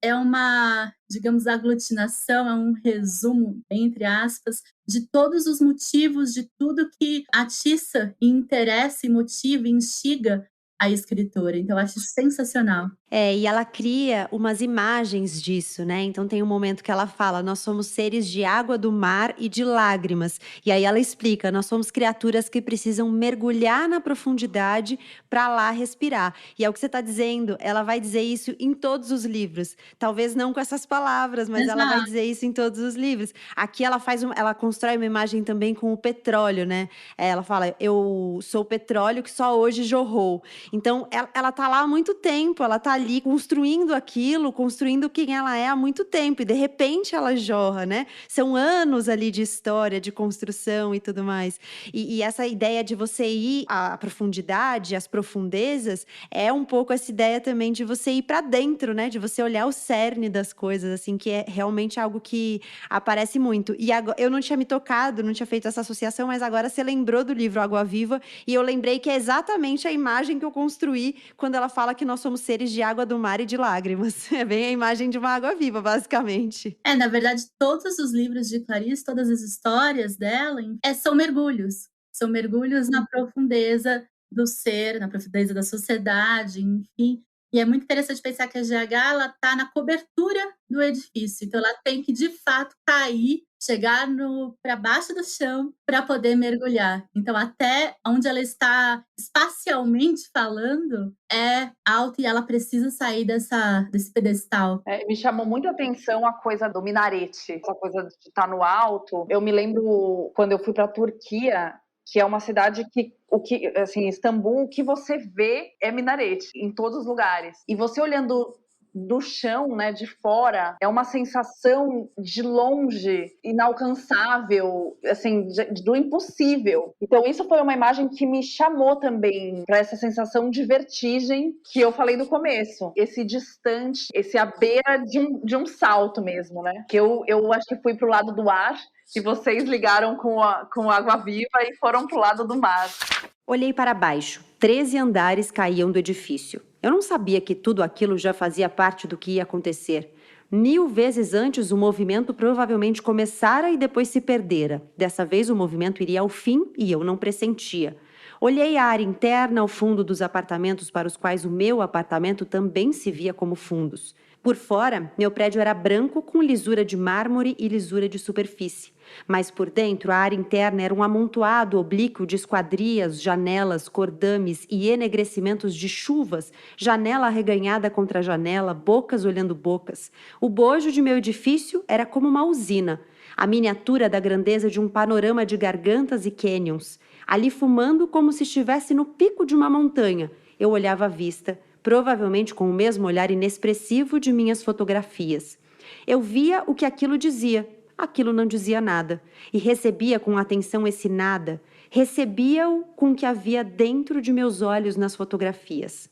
Speaker 5: é uma, digamos, aglutinação, é um resumo, entre aspas, de todos os motivos, de tudo que atiça e interessa e motiva e instiga a escritora. Então, eu acho sensacional.
Speaker 2: E ela cria umas imagens disso, né? Então tem um momento que ela fala, nós somos seres de água do mar e de lágrimas. E aí ela explica, nós somos criaturas que precisam mergulhar na profundidade para lá respirar. E é o que você está dizendo, ela vai dizer isso em todos os livros. Talvez não com essas palavras, mas ela vai dizer isso em todos os livros. Aqui ela ela constrói uma imagem também com o petróleo, né? Ela fala, eu sou o petróleo que só hoje jorrou. Então ela tá lá há muito tempo, ela tá ali construindo aquilo, construindo quem ela é há muito tempo, e de repente ela jorra, né? São anos ali de história, de construção e tudo mais. E essa ideia de você ir à profundidade, às profundezas, é um pouco essa ideia também de você ir para dentro, né? De você olhar o cerne das coisas, assim, que é realmente algo que aparece muito. E agora, eu não tinha me tocado, não tinha feito essa associação, mas agora você lembrou do livro Água Viva, e eu lembrei que é exatamente a imagem que eu construí quando ela fala que nós somos seres de água do mar e de lágrimas. É bem a imagem de uma água viva, basicamente.
Speaker 5: Na verdade, todos os livros de Clarice, todas as histórias dela, são mergulhos. São mergulhos na profundeza do ser, na profundeza da sociedade, enfim. E é muito interessante pensar que a GH está na cobertura do edifício. Então, ela tem que, de fato, cair, chegar para baixo do chão para poder mergulhar. Então, até onde ela está espacialmente falando é alto, e ela precisa sair desse pedestal.
Speaker 4: Me chamou muito a atenção a coisa do minarete, essa coisa de estar no alto. Eu me lembro quando eu fui para a Turquia, que é uma cidade que, assim, Istambul, o que você vê é minarete em todos os lugares. E você olhando do chão, né, de fora, é uma sensação de longe, inalcançável, assim, do impossível. Então isso foi uma imagem que me chamou também para essa sensação de vertigem que eu falei no começo, esse distante, esse à beira de um salto mesmo, né? Que eu acho que fui pro lado do ar e vocês ligaram com Água Viva e foram pro lado do mar.
Speaker 2: Olhei para baixo. 13 andares caíam do edifício. Eu não sabia que tudo aquilo já fazia parte do que ia acontecer. 1000 vezes antes, o movimento provavelmente começara e depois se perdera. Dessa vez, o movimento iria ao fim e eu não pressentia. Olhei a área interna ao fundo dos apartamentos para os quais o meu apartamento também se via como fundos. Por fora, meu prédio era branco com lisura de mármore e lisura de superfície. Mas por dentro, a área interna era um amontoado oblíquo de esquadrias, janelas, cordames e enegrecimentos de chuvas, janela arreganhada contra janela, bocas olhando bocas. O bojo de meu edifício era como uma usina, a miniatura da grandeza de um panorama de gargantas e cânions. Ali fumando como se estivesse no pico de uma montanha, eu olhava a vista, provavelmente com o mesmo olhar inexpressivo de minhas fotografias. Eu via o que aquilo dizia. Aquilo não dizia nada, e recebia com atenção esse nada, recebia-o com o que havia dentro de meus olhos nas fotografias.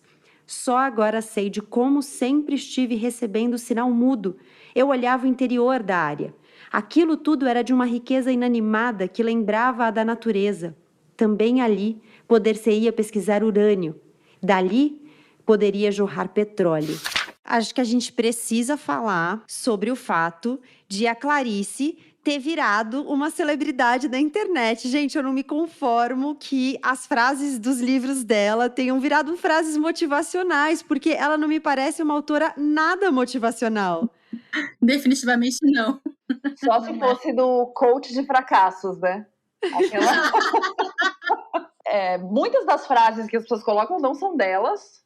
Speaker 2: Só agora sei de como sempre estive recebendo sinal mudo. Eu olhava o interior da área. Aquilo tudo era de uma riqueza inanimada que lembrava a da natureza. Também ali poder-se-ia pesquisar urânio. Dali poderia jorrar petróleo. Acho que a gente precisa falar sobre o fato de a Clarice ter virado uma celebridade da internet. Gente, eu não me conformo que as frases dos livros dela tenham virado frases motivacionais, porque ela não me parece uma autora nada motivacional.
Speaker 5: Definitivamente não.
Speaker 4: Só se fosse do coach de fracassos, né? Muitas das frases que as pessoas colocam não são delas.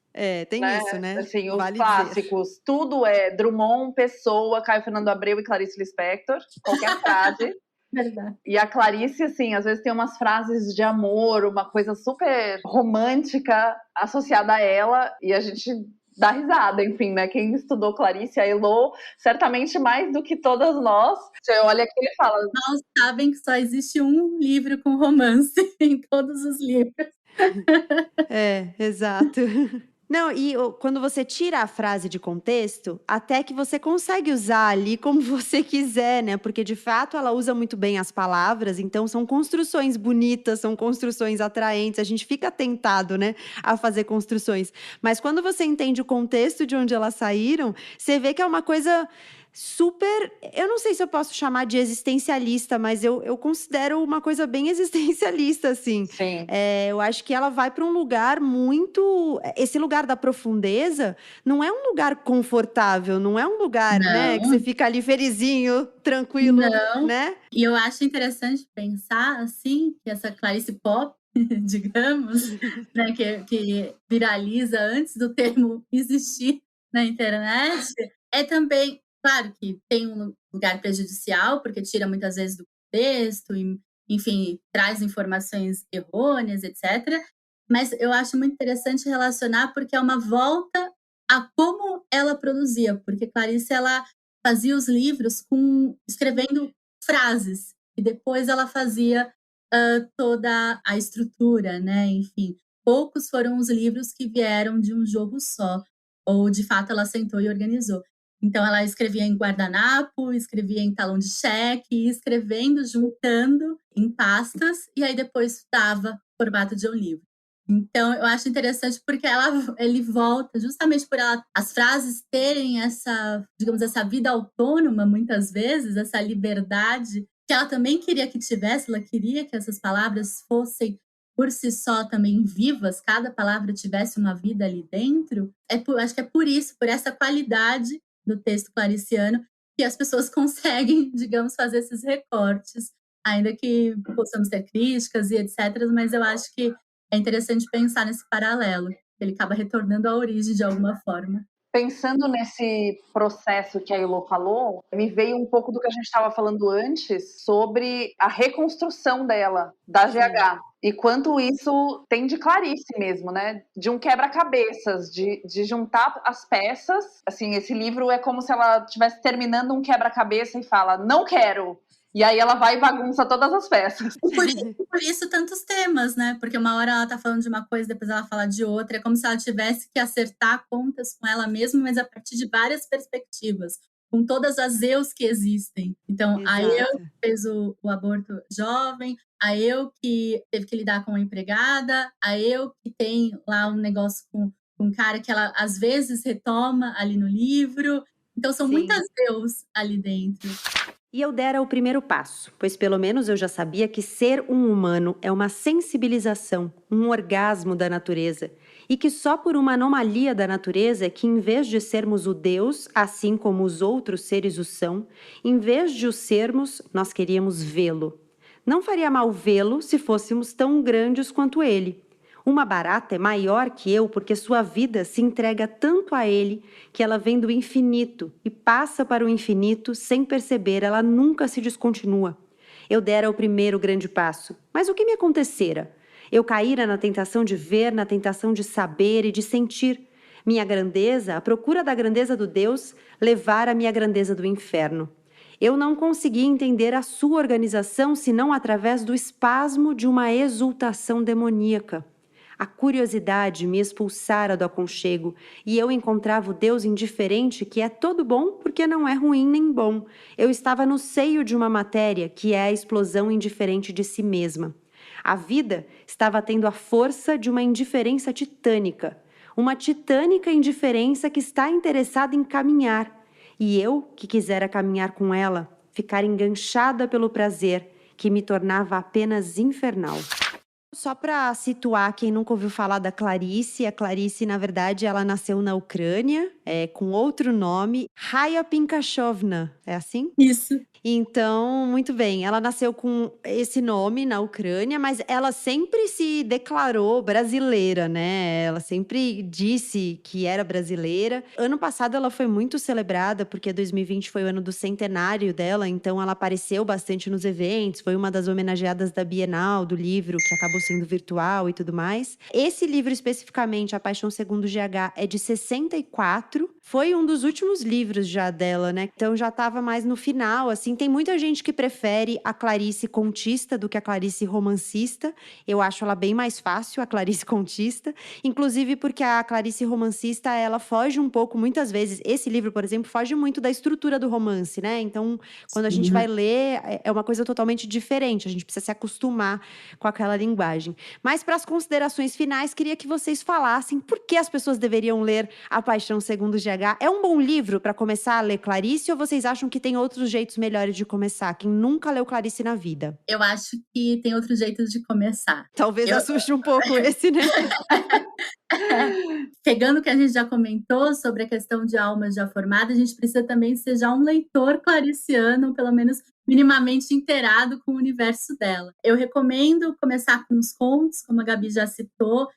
Speaker 2: Tem isso, né?
Speaker 4: Assim, os
Speaker 2: vale
Speaker 4: clássicos,
Speaker 2: dizer.
Speaker 4: tudo é Drummond, Pessoa, Caio Fernando Abreu e Clarice Lispector, qualquer frase.
Speaker 5: Verdade.
Speaker 4: E a Clarice, assim, às vezes tem umas frases de amor, uma coisa super romântica associada a ela, e a gente dá risada, enfim, né? Quem estudou Clarice, a Elo, certamente mais do que todas nós, você olha aqui e fala...
Speaker 5: Nós sabem que só existe um livro com romance em todos os livros.
Speaker 2: Exato. Não, e quando você tira a frase de contexto, até que você consegue usar ali como você quiser, né? Porque, de fato, ela usa muito bem as palavras, então são construções bonitas, são construções atraentes, a gente fica tentado, né, a fazer construções. Mas quando você entende o contexto de onde elas saíram, você vê que é uma coisa... super, eu não sei se eu posso chamar de existencialista, mas eu considero uma coisa bem existencialista, assim.
Speaker 4: Sim.
Speaker 2: Eu acho que ela vai para um lugar muito... Esse lugar da profundeza não é um lugar confortável, não é um lugar, né, que você fica ali felizinho, tranquilo, né?
Speaker 5: E eu acho interessante pensar, assim, que essa Clarice Pop, digamos, né, que viraliza antes do termo existir na internet, é também... Claro que tem um lugar prejudicial, porque tira muitas vezes do contexto, enfim, traz informações errôneas, etc. Mas eu acho muito interessante relacionar, porque é uma volta a como ela produzia. Porque Clarice, ela fazia os livros escrevendo frases, e depois ela fazia toda a estrutura, né? Enfim, poucos foram os livros que vieram de um jogo só, ou de fato ela sentou e organizou. Então, ela escrevia em guardanapo, escrevia em talão de cheque, ia escrevendo, juntando em pastas, e aí depois dava formato de um livro. Então, eu acho interessante porque ele volta, justamente por as frases terem essa, digamos, essa vida autônoma, muitas vezes, essa liberdade, que ela também queria que tivesse, ela queria que essas palavras fossem por si só também vivas, cada palavra tivesse uma vida ali dentro. Acho que é por isso, por essa qualidade do texto clariciano, que as pessoas conseguem, digamos, fazer esses recortes, ainda que possamos ter críticas e etc., mas eu acho que é interessante pensar nesse paralelo, que ele acaba retornando à origem de alguma forma.
Speaker 4: Pensando nesse processo que a Elo falou, me veio um pouco do que a gente estava falando antes sobre a reconstrução dela, da GH. E quanto isso tem de Clarice mesmo, né? De um quebra-cabeças, de juntar as peças. Assim, esse livro é como se ela estivesse terminando um quebra-cabeça e fala, não quero. E aí ela vai e bagunça todas as peças.
Speaker 5: Por isso tantos temas, né? Porque uma hora ela tá falando de uma coisa, depois ela fala de outra. É como se ela tivesse que acertar contas com ela mesma, mas a partir de várias perspectivas, com todas as eus que existem. Então, a eu que fez o aborto jovem, a eu que teve que lidar com a empregada, a eu que tem lá um negócio com um cara que ela às vezes retoma ali no livro. Então, são muitas eus ali dentro.
Speaker 2: E eu dera o primeiro passo, pois pelo menos eu já sabia que ser um humano é uma sensibilização, um orgasmo da natureza, e que só por uma anomalia da natureza é que, em vez de sermos o Deus, assim como os outros seres o são, em vez de o sermos, nós queríamos vê-lo. Não faria mal vê-lo se fôssemos tão grandes quanto ele. Uma barata é maior que eu porque sua vida se entrega tanto a ele que ela vem do infinito e passa para o infinito sem perceber, ela nunca se descontinua. Eu dera o primeiro grande passo, mas o que me acontecera? Eu caíra na tentação de ver, na tentação de saber e de sentir. Minha grandeza, a procura da grandeza do Deus, levara a minha grandeza do inferno. Eu não consegui entender a sua organização senão através do espasmo de uma exultação demoníaca. A curiosidade me expulsara do aconchego e eu encontrava o Deus indiferente que é todo bom porque não é ruim nem bom. Eu estava no seio de uma matéria que é a explosão indiferente de si mesma. A vida estava tendo a força de uma indiferença titânica. Uma titânica indiferença que está interessada em caminhar. E eu, que quisera caminhar com ela, ficar enganchada pelo prazer, que me tornava apenas infernal. Só para situar quem nunca ouviu falar da Clarice, a Clarice, na verdade, ela nasceu na Ucrânia, com outro nome, Raya Pinkashovna, é assim?
Speaker 5: Isso.
Speaker 2: Então, muito bem, ela nasceu com esse nome na Ucrânia, mas ela sempre se declarou brasileira, né? Ela sempre disse que era brasileira. Ano passado ela foi muito celebrada, porque 2020 foi o ano do centenário dela, então ela apareceu bastante nos eventos, foi uma das homenageadas da Bienal, do livro, que acabou sendo virtual e tudo mais. Esse livro especificamente, A Paixão Segundo GH, é de 64, foi um dos últimos livros já dela, né? Então já estava mais no final, assim. Tem muita gente que prefere a Clarice contista do que a Clarice romancista. Eu acho ela bem mais fácil, a Clarice contista. Inclusive porque a Clarice romancista, ela foge um pouco, muitas vezes. Esse livro, por exemplo, foge muito da estrutura do romance, né? Então, quando a gente vai ler, é uma coisa totalmente diferente. A gente precisa se acostumar com aquela linguagem. Mas para as considerações finais, queria que vocês falassem por que as pessoas deveriam ler A Paixão Segundo GH. É um bom livro para começar a ler Clarice ou vocês acham que tem outros jeitos melhores de começar? Quem nunca leu Clarice na vida?
Speaker 5: Eu acho que tem outros jeitos de começar.
Speaker 2: Talvez assuste um pouco esse, né?
Speaker 5: Pegando o que a gente já comentou sobre a questão de alma já formada, a gente precisa também ser já um leitor clariciano, pelo menos minimamente inteirado com o universo dela. Eu recomendo começar com os contos, como a Gabi já citou,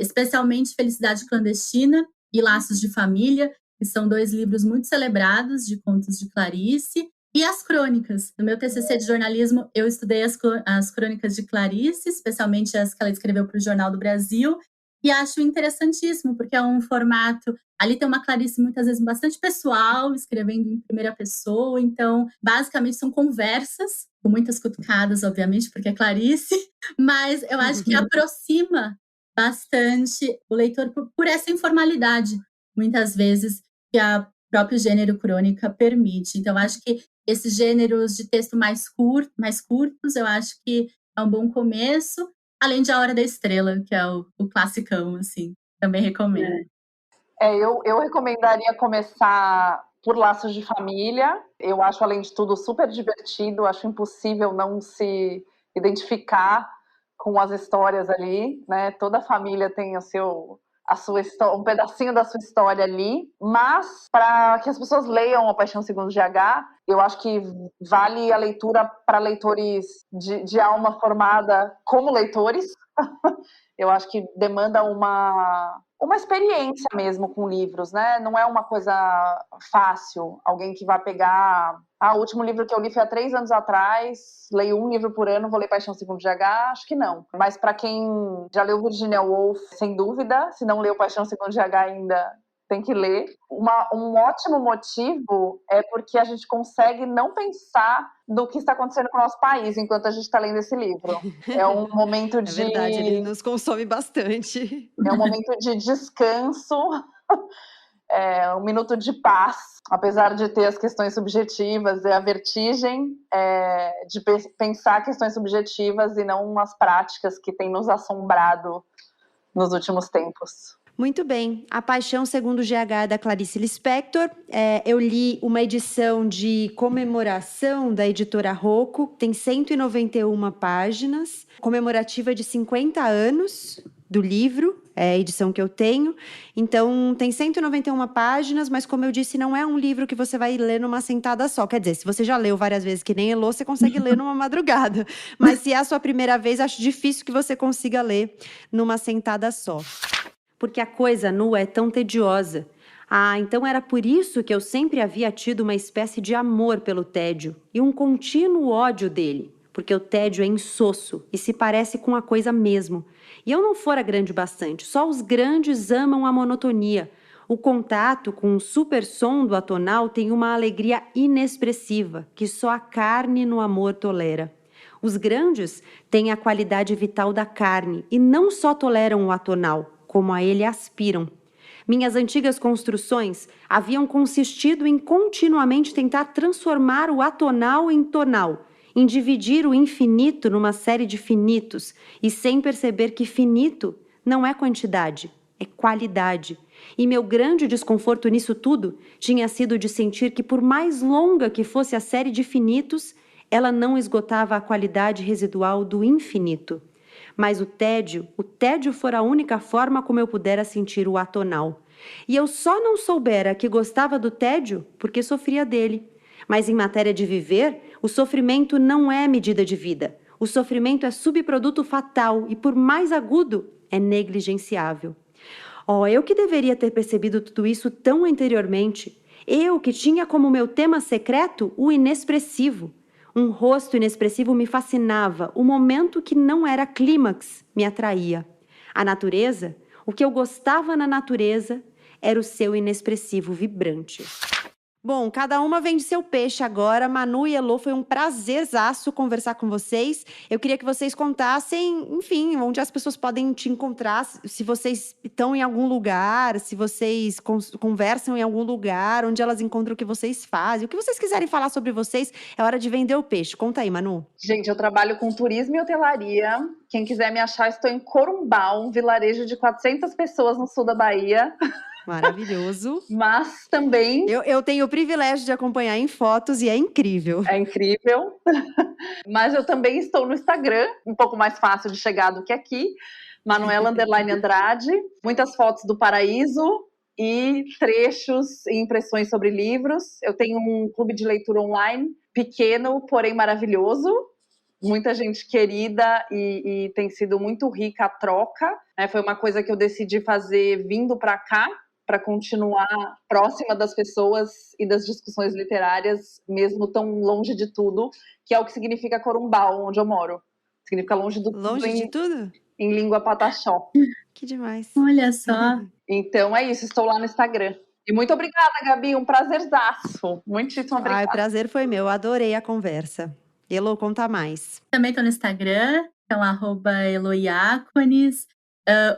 Speaker 5: especialmente Felicidade Clandestina e Laços de Família, que são 2 livros muito celebrados de contos de Clarice. E as crônicas. No meu TCC de jornalismo, eu estudei as crônicas de Clarice, especialmente as que ela escreveu para o Jornal do Brasil, e acho interessantíssimo, porque é um formato... Ali tem uma Clarice, muitas vezes, bastante pessoal, escrevendo em primeira pessoa, então, basicamente, são conversas, com muitas cutucadas, obviamente, porque é Clarice, mas eu acho que aproxima bastante o leitor por essa informalidade, muitas vezes, que a próprio gênero crônica permite. Então, acho que esses gêneros de texto mais curtos, eu acho que é um bom começo, além de A Hora da Estrela, que é o classicão, assim, também recomendo.
Speaker 4: Eu recomendaria começar por Laços de Família. Eu acho, além de tudo, super divertido, acho impossível não se identificar com as histórias ali, né? Toda família tem um pedacinho da sua história ali, mas para que as pessoas leiam A Paixão Segundo GH, eu acho que vale a leitura para leitores de alma formada como leitores. Eu acho que demanda uma experiência mesmo com livros, né? Não é uma coisa fácil, alguém que vai pegar... o último livro que eu li foi há 3 anos atrás, leio um livro por ano, vou ler Paixão Segundo GH, acho que não. Mas para quem já leu Virginia Woolf, sem dúvida, se não leu Paixão Segundo GH ainda, tem que ler. Um ótimo motivo é porque a gente consegue não pensar do que está acontecendo com o nosso país enquanto a gente está lendo esse livro. É um momento de...
Speaker 2: É verdade, ele nos consome bastante.
Speaker 4: É um momento de descanso, um minuto de paz, apesar de ter as questões subjetivas, a vertigem de pensar questões subjetivas e não as práticas que têm nos assombrado nos últimos tempos.
Speaker 2: Muito bem. A Paixão Segundo GH da Clarice Lispector. Eu li uma edição de comemoração da editora Rocco, tem 191 páginas, comemorativa de 50 anos do livro, é a edição que eu tenho. Então, tem 191 páginas, mas como eu disse, não é um livro que você vai ler numa sentada só. Quer dizer, se você já leu várias vezes que nem Elô, você consegue ler numa madrugada. Mas se é a sua primeira vez, acho difícil que você consiga ler numa sentada só. Porque a coisa nua é tão tediosa. Então era por isso que eu sempre havia tido uma espécie de amor pelo tédio e um contínuo ódio dele, porque o tédio é insosso e se parece com a coisa mesmo. E eu não fora grande bastante, só os grandes amam a monotonia. O contato com o super som do atonal tem uma alegria inexpressiva, que só a carne no amor tolera. Os grandes têm a qualidade vital da carne e não só toleram o atonal, como a ele aspiram. Minhas antigas construções haviam consistido em continuamente tentar transformar o atonal em tonal, em dividir o infinito numa série de finitos e sem perceber que finito não é quantidade, é qualidade. E meu grande desconforto nisso tudo tinha sido de sentir que, por mais longa que fosse a série de finitos, ela não esgotava a qualidade residual do infinito. Mas o tédio fora a única forma como eu pudera sentir o atonal. E eu só não soubera que gostava do tédio porque sofria dele. Mas em matéria de viver, o sofrimento não é medida de vida. O sofrimento é subproduto fatal e, por mais agudo, é negligenciável. Eu que deveria ter percebido tudo isso tão anteriormente. Eu que tinha como meu tema secreto o inexpressivo. Um rosto inexpressivo me fascinava. O momento que não era clímax me atraía. A natureza, o que eu gostava na natureza, era o seu inexpressivo vibrante. Bom, cada uma vende seu peixe agora. Manu e Elô, foi um prazerzaço conversar com vocês. Eu queria que vocês contassem, enfim, onde as pessoas podem te encontrar, se vocês estão em algum lugar, se vocês conversam em algum lugar, onde elas encontram o que vocês fazem. O que vocês quiserem falar sobre vocês, é hora de vender o peixe. Conta aí, Manu.
Speaker 4: Gente, eu trabalho com turismo e hotelaria. Quem quiser me achar, estou em Corumbá, um vilarejo de 400 pessoas no sul da Bahia.
Speaker 2: Maravilhoso.
Speaker 4: Mas também...
Speaker 2: Eu tenho o privilégio de acompanhar em fotos e é incrível.
Speaker 4: É incrível. Mas eu também estou no Instagram, um pouco mais fácil de chegar do que aqui. Manuela_Andrade. Muitas fotos do paraíso e trechos e impressões sobre livros. Eu tenho um clube de leitura online, pequeno, porém maravilhoso. Muita gente querida e tem sido muito rica a troca. Foi uma coisa que eu decidi fazer vindo para cá, para continuar próxima das pessoas e das discussões literárias, mesmo tão longe de tudo, que é o que significa Corumbá, onde eu moro. Significa longe de tudo.
Speaker 2: Longe de tudo?
Speaker 4: Em língua pataxó.
Speaker 2: Que demais.
Speaker 5: Olha só.
Speaker 4: Então é isso, estou lá no Instagram. E muito obrigada, Gabi, um prazerzaço. Muitíssimo obrigada.
Speaker 2: O prazer foi meu, adorei a conversa. Elô, conta mais.
Speaker 5: Também estou no Instagram, então @Eloiacones,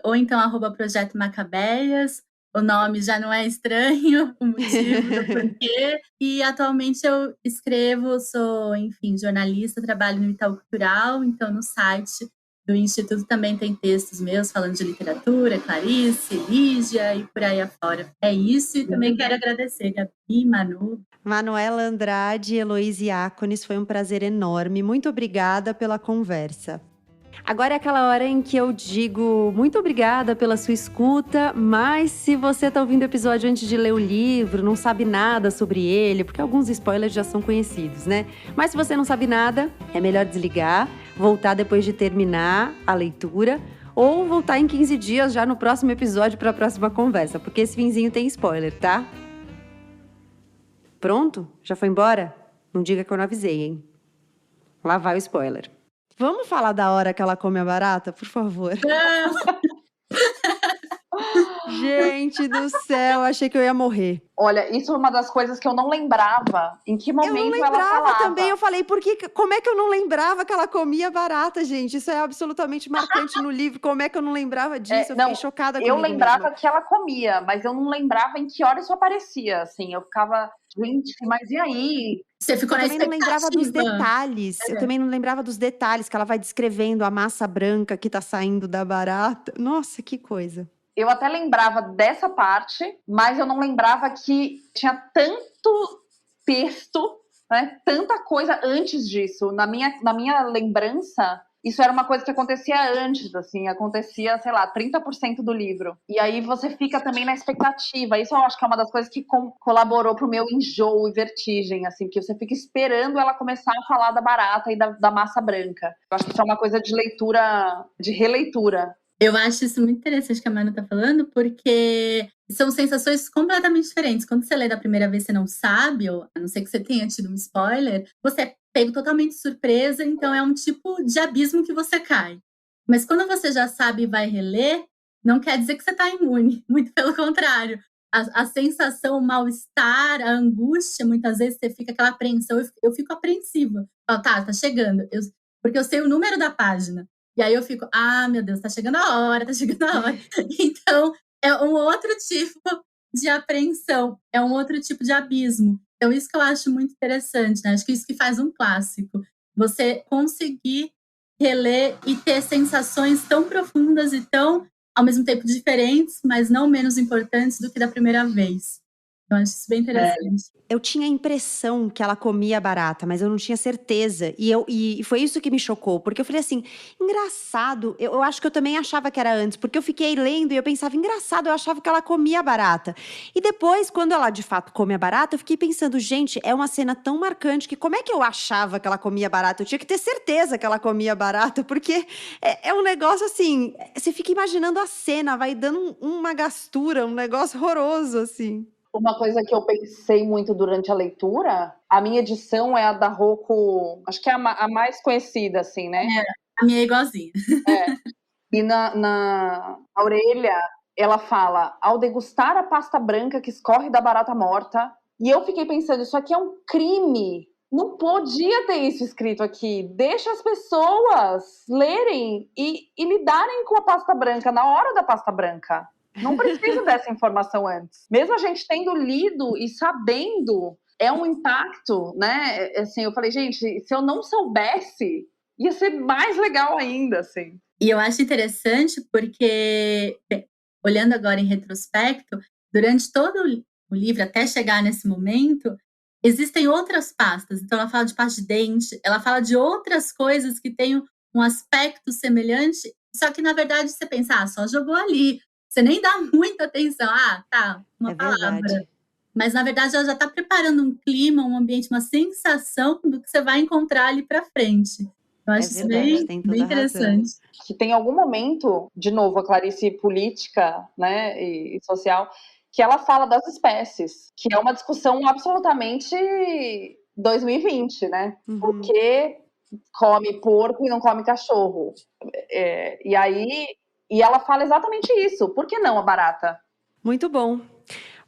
Speaker 5: ou então @Projeto Macabeias. O nome já não é estranho, o motivo do porquê. E atualmente eu escrevo, sou, enfim, jornalista, trabalho no Itaú Cultural, então no site do Instituto também tem textos meus falando de literatura, Clarice, Lígia e por aí afora. É isso, e também quero agradecer, Gabi, Manu.
Speaker 2: Manuela Andrade e Heloísa Iacones, foi um prazer enorme. Muito obrigada pela conversa. Agora é aquela hora em que eu digo muito obrigada pela sua escuta, mas se você está ouvindo o episódio antes de ler o livro, não sabe nada sobre ele, porque alguns spoilers já são conhecidos, né? Mas se você não sabe nada, é melhor desligar, voltar depois de terminar a leitura, ou voltar em 15 dias já no próximo episódio para a próxima conversa, porque esse finzinho tem spoiler, tá? Pronto? Já foi embora? Não diga que eu não avisei, hein? Lá vai o spoiler. Vamos falar da hora que ela come a barata, por favor? Gente do céu, achei que eu ia morrer.
Speaker 4: Olha, isso é uma das coisas que eu não lembrava. Em que momento ela falava? Eu não lembrava
Speaker 2: também. Eu falei, como é que eu não lembrava que ela comia barata, gente? Isso é absolutamente marcante no livro. Como é que eu não lembrava disso? Eu fiquei chocada comigo
Speaker 4: Eu lembrava
Speaker 2: mesma.
Speaker 4: que ela comia, mas eu não lembrava em que hora isso aparecia. Assim, eu ficava, gente, mas e aí?
Speaker 5: Você ficou na expectativa.
Speaker 2: Eu também não lembrava dos detalhes. Eu também não lembrava dos detalhes, que ela vai descrevendo a massa branca que tá saindo da barata. Nossa, que coisa.
Speaker 4: Eu até lembrava dessa parte, mas eu não lembrava que tinha tanto texto, né, tanta coisa antes disso. Na minha lembrança, isso era uma coisa que acontecia antes, assim, acontecia, sei lá, 30% do livro. E aí você fica também na expectativa. Isso eu acho que é uma das coisas que colaborou pro meu enjoo e vertigem, assim, porque você fica esperando ela começar a falar da barata e da massa branca. Eu acho que isso é uma coisa de leitura, de releitura.
Speaker 5: Eu acho isso muito interessante que a Manu tá falando, porque são sensações completamente diferentes. Quando você lê da primeira vez, você não sabe, ou a não ser que você tenha tido um spoiler, você é pego totalmente surpresa, então é um tipo de abismo que você cai. Mas quando você já sabe e vai reler, não quer dizer que você tá imune, muito pelo contrário. A sensação, o mal-estar, a angústia, muitas vezes você fica aquela apreensão, eu fico apreensiva. Falo, tá chegando, porque eu sei o número da página. E aí eu fico, meu Deus, tá chegando a hora. Então, é um outro tipo de apreensão, é um outro tipo de abismo. Então, isso que eu acho muito interessante, né? Acho que isso que faz um clássico. você conseguir reler e ter sensações tão profundas e tão, ao mesmo tempo, diferentes, mas não menos importantes do que da primeira vez. Eu acho isso bem interessante.
Speaker 2: Eu tinha a impressão que ela comia barata, mas eu não tinha certeza. E foi isso que me chocou, porque eu falei assim, engraçado, eu acho que eu também achava que era antes, porque eu fiquei lendo e eu pensava, engraçado, eu achava que ela comia barata. E depois, quando ela de fato come a barata, eu fiquei pensando, gente, é uma cena tão marcante que como é que eu achava que ela comia barata? Eu tinha que ter certeza que ela comia barata, porque é um negócio assim, você fica imaginando a cena, vai dando uma gastura, um negócio horroroso, assim.
Speaker 4: Uma coisa que eu pensei muito durante a leitura, a minha edição é a da Rocco, acho que é a mais conhecida, assim, né?
Speaker 5: A minha é igualzinha.
Speaker 4: E na orelha, ela fala, ao degustar a pasta branca que escorre da barata morta, e eu fiquei pensando, isso aqui é um crime. Não podia ter isso escrito aqui. Deixa as pessoas lerem e lidarem com a pasta branca na hora da pasta branca. Não precisa dessa informação antes. Mesmo a gente tendo lido e sabendo, é um impacto, né? Assim, eu falei, gente, se eu não soubesse, ia ser mais legal ainda, assim.
Speaker 5: E eu acho interessante porque, olhando agora em retrospecto, durante todo o livro, até chegar nesse momento, existem outras pastas. Então, ela fala de pasta de dente, ela fala de outras coisas que têm um aspecto semelhante, só que, na verdade, você pensa, só jogou ali. Você nem dá muita atenção. Tá, uma palavra.
Speaker 2: Verdade.
Speaker 5: Mas, na verdade, ela já está preparando um clima, um ambiente, uma sensação do que você vai encontrar ali para frente. Eu acho isso bem interessante.
Speaker 4: Que tem algum momento, de novo, a Clarice política, né, e social, que ela fala das espécies, que é uma discussão absolutamente 2020, né?
Speaker 2: Uhum.
Speaker 4: Porque come porco e não come cachorro. E ela fala exatamente isso. Por que não a barata?
Speaker 2: Muito bom.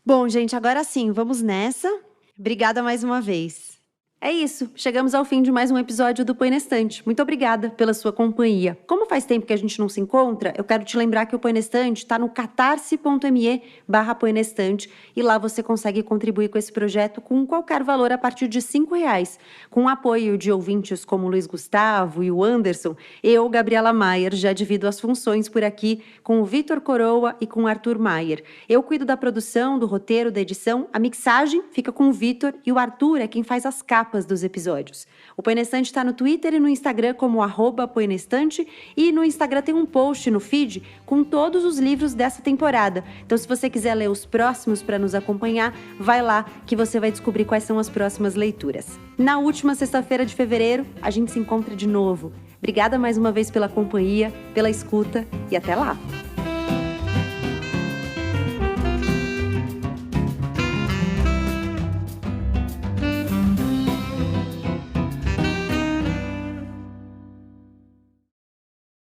Speaker 2: Bom, gente, agora sim, vamos nessa. Obrigada mais uma vez. É isso, chegamos ao fim de mais um episódio do Põe na Estante. Muito obrigada pela sua companhia. Como faz tempo que a gente não se encontra, eu quero te lembrar que o Põe na Estante está no catarse.me/Põe na Estante e lá você consegue contribuir com esse projeto com qualquer valor a partir de R$5. Com o apoio de ouvintes como o Luiz Gustavo e o Anderson, eu, Gabriela Maier, já divido as funções por aqui com o Vitor Coroa e com o Arthur Maier. Eu cuido da produção, do roteiro, da edição, a mixagem fica com o Vitor e o Arthur é quem faz as capas dos episódios. O Põe na Estante está no Twitter e no Instagram como @põenestante e no Instagram tem um post no feed com todos os livros dessa temporada. Então, se você quiser ler os próximos para nos acompanhar, vai lá que você vai descobrir quais são as próximas leituras. Na última sexta-feira de fevereiro, a gente se encontra de novo. Obrigada mais uma vez pela companhia, pela escuta e até lá!